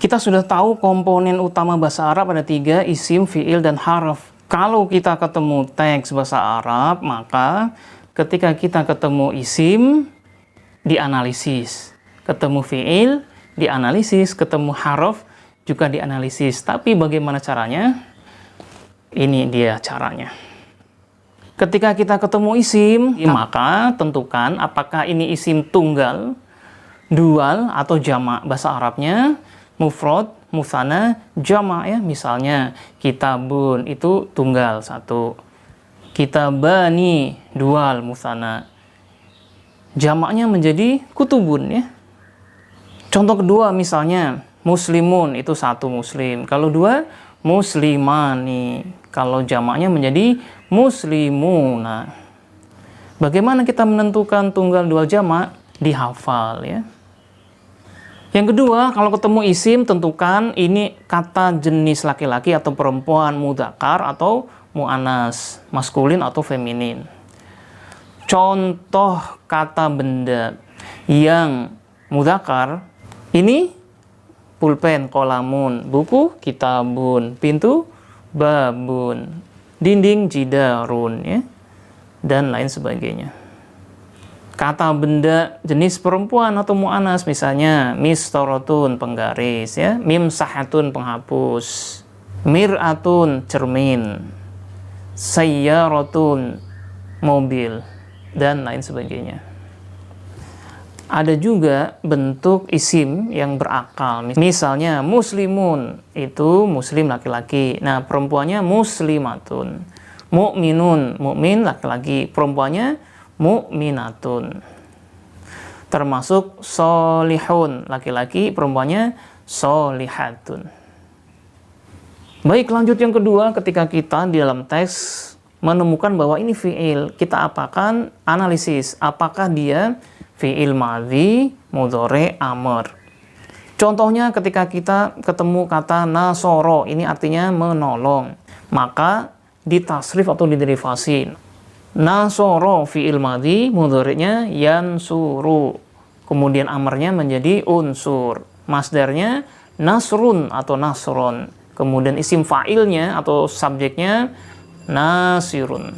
Kita sudah tahu komponen utama bahasa Arab ada 3, isim, fi'il, dan harf. Kalau kita ketemu teks bahasa Arab, maka ketika kita ketemu isim, dianalisis. Ketemu fi'il, dianalisis. Ketemu harf, juga dianalisis. Tapi bagaimana caranya? Ini dia caranya. Ketika kita ketemu isim, maka tentukan apakah ini isim tunggal, dual, atau jamak. Bahasa Arabnya mufrad, musanna, jamak ya. Misalnya kitabun itu tunggal 1, kitabani dual musanna, jamaknya menjadi kutubun ya. Contoh kedua misalnya muslimun itu 1 muslim, kalau 2 muslimani, kalau jamaknya menjadi muslimuna. Bagaimana kita menentukan tunggal dual jamak? Dihafal ya. Yang kedua, kalau ketemu isim, tentukan ini kata jenis laki-laki atau perempuan, mudzakkar atau mu'annas, maskulin atau feminin. Contoh kata benda yang mudzakkar, ini pulpen, kolamun, buku, kitabun, pintu, babun, dinding, jidarun, ya, dan lain sebagainya. Kata benda jenis perempuan atau mu'anas, misalnya mistorotun, penggaris, ya, mimsahatun, penghapus, mir'atun, cermin, sayyarotun, mobil, dan lain sebagainya. Ada juga bentuk isim yang berakal, misalnya muslimun, itu muslim laki-laki, nah perempuannya muslimatun, mu'minun, mu'min laki-laki, perempuannya mu'minatun. Termasuk solihun, laki-laki, perempuannya solihatun. Baik, lanjut yang kedua, ketika kita di dalam teks menemukan bahwa ini fi'il, kita apakan? Analisis, apakah dia fi'il madhi, mudhari, amr. Contohnya ketika kita ketemu kata nasoro, ini artinya menolong, maka ditasrif atau diderivasi. Nasoro fi'il madhi, mudhari'nya yansuru, kemudian amarnya menjadi unsur, masdarnya nasrun atau nasron, kemudian isim fa'ilnya atau subjeknya nasirun,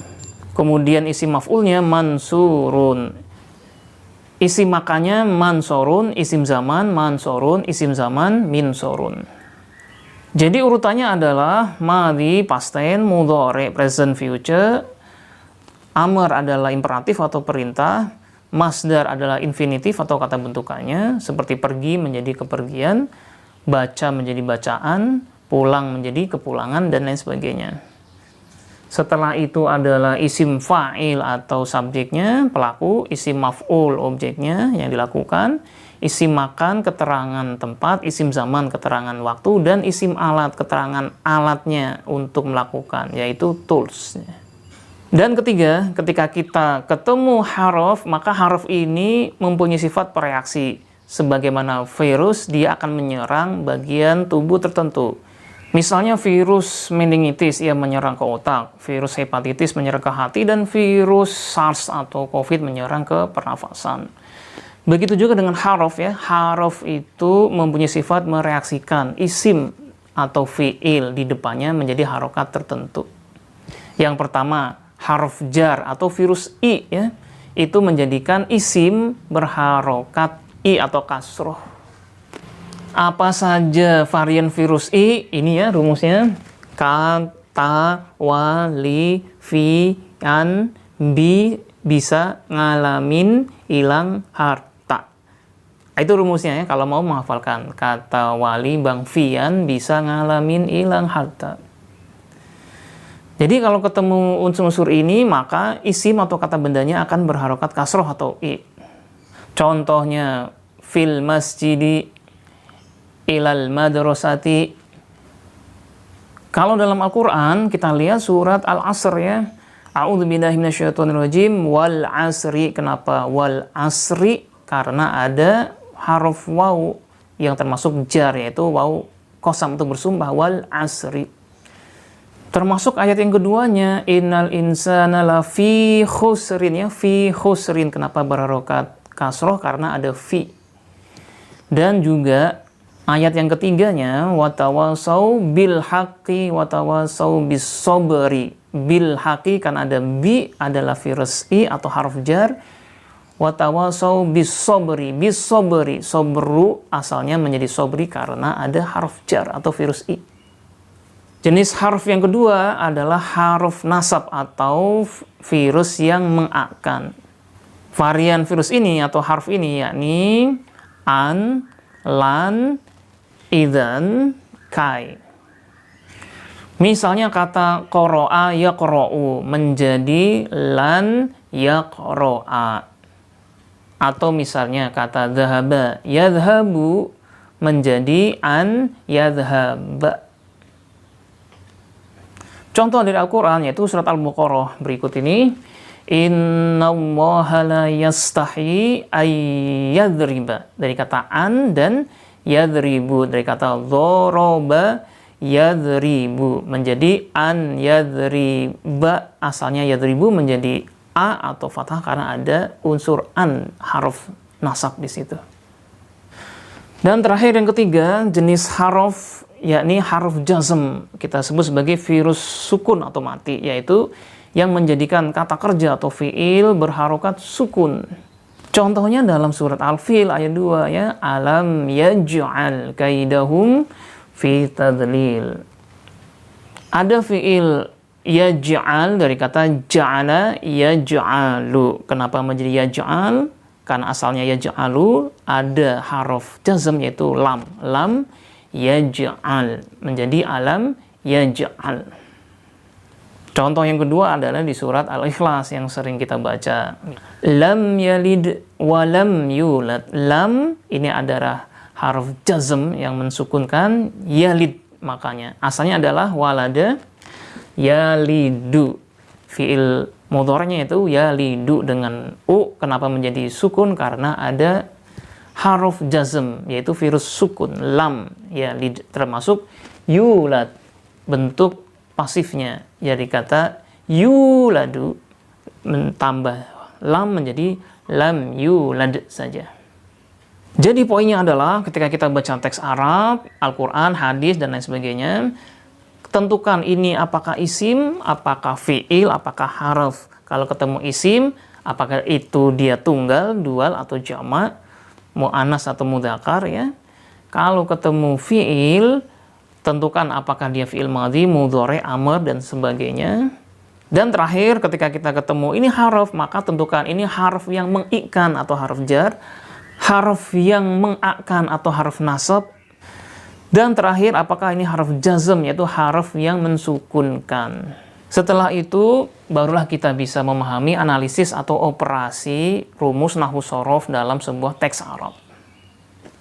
kemudian isim maf'ulnya mansurun, isim makanya mansorun, isim zaman mansorun, isim zaman minsorun. Jadi urutannya adalah madhi, past tense, mudhari, present future, amr adalah imperatif atau perintah, masdar adalah infinitif atau kata bentukannya, seperti pergi menjadi kepergian, baca menjadi bacaan, pulang menjadi kepulangan, dan lain sebagainya. Setelah itu adalah isim fa'il atau subjeknya, pelaku, isim maf'ul, objeknya yang dilakukan, isim makan, keterangan tempat, isim zaman, keterangan waktu, dan isim alat, keterangan alatnya untuk melakukan, yaitu tools. Dan ketiga, ketika kita ketemu harf, maka harf ini mempunyai sifat bereaksi. Sebagaimana virus, dia akan menyerang bagian tubuh tertentu. Misalnya virus meningitis, ia menyerang ke otak, virus hepatitis menyerang ke hati, dan virus SARS atau COVID menyerang ke pernafasan. Begitu juga dengan harf ya, harf itu mempunyai sifat mereaksikan isim atau fi'il di depannya menjadi harokat tertentu. Yang pertama, harf jar atau virus i ya, itu menjadikan isim berharokat i atau kasroh. Apa saja varian virus i? Ini ya rumusnya. Kata, wali, fi, an, bi, bisa, ngalamin, ilang, harta. Itu rumusnya ya, kalau mau menghafalkan. Kata, wali, bang, fian, bisa, ngalamin, ilang, harta. Jadi kalau ketemu unsur-unsur ini, maka isim atau kata bendanya akan berharokat kasroh atau i. Contohnya, fil masjidi, ilal madrasati. Kalau dalam Al-Quran, kita lihat surat Al-Asr ya. A'udzubillahi minasyaitonirrajim, wal asri. Kenapa wal asri? Karena ada haruf waw yang termasuk jar, yaitu waw qasam untuk bersumpah, wal asri. Termasuk ayat yang keduanya, innal insana lafi khusrin ya, fi khusrin. Kenapa berharokat kasroh? Karena ada fi. Dan juga Ayat yang ketiganya, watawasau bil haqqi watawasau bis sobri. Bil haqqi kan ada bi adalah virus i atau harf jar. Watawasau bis sobri. Bis sobri, sobru asalnya menjadi sobri karena ada harf jar atau virus i. Jenis harf yang kedua adalah harf nasab atau virus yang mengakan. Varian virus ini atau harf ini yakni an, lan, idzan, kai. Misalnya kata qoro'a yaqro'u menjadi lan yaqro'a. Atau misalnya kata dhahaba yadhabu menjadi an yadhaba. Contoh dari Al-Quran yaitu surat Al-Baqarah berikut ini. Innallaha la yastahi ayyadriba. Dari kata an dan yadribu. Dari kata dhoroba yadribu. Menjadi an yadriba. Asalnya yadribu menjadi a atau fathah karena ada unsur an, harf nasab di situ. Dan terakhir yang ketiga, jenis harf yakni harf jazm, kita sebut sebagai virus sukun atau mati, yaitu yang menjadikan kata kerja atau fiil berharokat sukun. Contohnya dalam surat Al-Fil ayat 2 ya, alam yaj'al kaidahum fi tadlil. Ada fiil yaj'al dari kata ja'ala yaj'alu. Kenapa menjadi yaj'al? Karena asalnya yaj'alu, ada harf jazm yaitu lam. Lam yaj'al menjadi alam yaj'al. Contoh yang kedua adalah di surat Al-Ikhlas yang sering kita baca. Lam yalid wa lam yulad. Lam ini adalah harf jazm yang mensukunkan yalid, makanya asalnya adalah walada yalidu. Fiil mudhari'nya itu yalidu dengan u. Kenapa menjadi sukun? Karena ada haruf jazm yaitu virus sukun lam yalid, termasuk yulad bentuk pasifnya jadi kata yuladu mentambah lam menjadi lam yulad saja. Jadi poinnya adalah ketika kita baca teks Arab, Al-Quran, hadis dan lain sebagainya, tentukan ini apakah isim, apakah fiil, apakah harf. Kalau ketemu isim, apakah itu dia tunggal, dual atau jamak, mu'annas atau mudzakkar ya. Kalau ketemu fiil, tentukan apakah dia fiil madhi, mudhari, amr dan sebagainya. Dan terakhir ketika kita ketemu ini harf, maka tentukan ini harf yang mengikan atau harf jar, harf yang mengakan atau harf nasab. Dan terakhir apakah ini harf jazm yaitu harf yang mensukunkan. Setelah itu barulah kita bisa memahami analisis atau operasi rumus nahwu shorof dalam sebuah teks Arab.